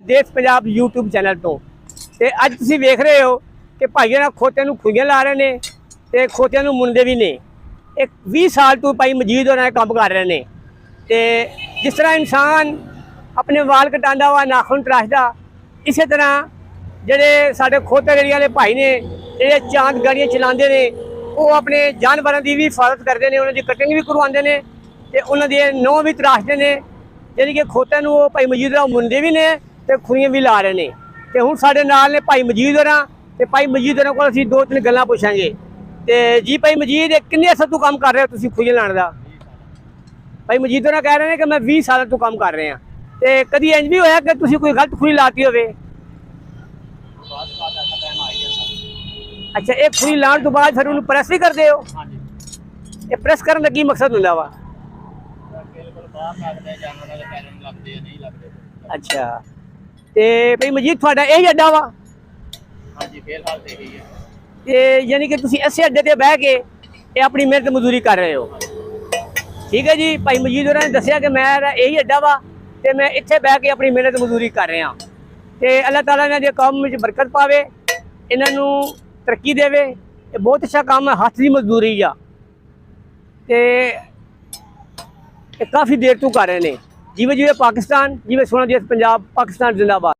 देश Punjab YouTube channel तो अज तुसीं वेख रहे हो कि भाईਆਂ ਨਾਲ ਖੋਤਿਆਂ ਨੂੰ ਖੁਈਆਂ ਲਾ ਰਹੇ ਨੇ ਤੇ ਖੋਤਿਆਂ ਨੂੰ ਮੁੰਡੇ ਵੀ ਨੇ। एक 20 साल तो भाई मजीद होना काम कर रहे हैं। तो जिस तरह इंसान अपने वाल कटांदा वा नाखून तराशदा, इस तरह जेडे साडे खोते रेड़ियां वाले भाई ने ये चांद गाड़ियां चलाते हैं, वो अपने जानवरों की भी हिफाजत करते हैं, उन्होंने कटिंग भी करवाते हैं तो उन्होंने नौं भी तराशते हैं। यानी कि खोतों को भाई मजीद मुंडे भी ने तो खुइयां भी ला रहे हैं। तो हुण साडे नाल ने भाई मजीद होना ते भाई मजीद होना को असीं 2-3 गल्लां पुछांगे। तो जी भाई मजीद किन्ने अर्से तू काम कर रहे हो तुसीं खुइयां लाने का? भाई मजीद होना कह रहे हैं कि मैं 20 साल तो काम कर रहे हैं। तो कभी इंज भी होया कि तुसीं कोई गलत खुई लाती होवे? अच्छा, एक खुई लाने तो बाद फिर उन्हें प्रेस भी करते हो? ये प्रेस करने का की मकसद हुंदा वा? अच्छा, तो भाई मजीद तुहाडा यही अड्डा वा? यानी कि तुसीं इस अड्डे ते बह के अपनी मेहनत मजदूरी कर रहे हो। ठीक है जी, भाई मजीद होरां ने दस्सिया कि मैं यही अड्डा वा ते मैं इत्थे बह के अपनी मेहनत मजदूरी कर रहा। तो अल्लाह ताला इन्हां दे काम विच बरकत पावे, इन्हां नूं तरक्की देवे। ये बहुत अच्छा काम है, हत्थ दी मजदूरी आ ते काफ़ी देर तो कर रहे हैं। जिवें जिवें पाकिस्तान, जिवें सोहना देश पंजाब, पाकिस्तान जिंदाबाद।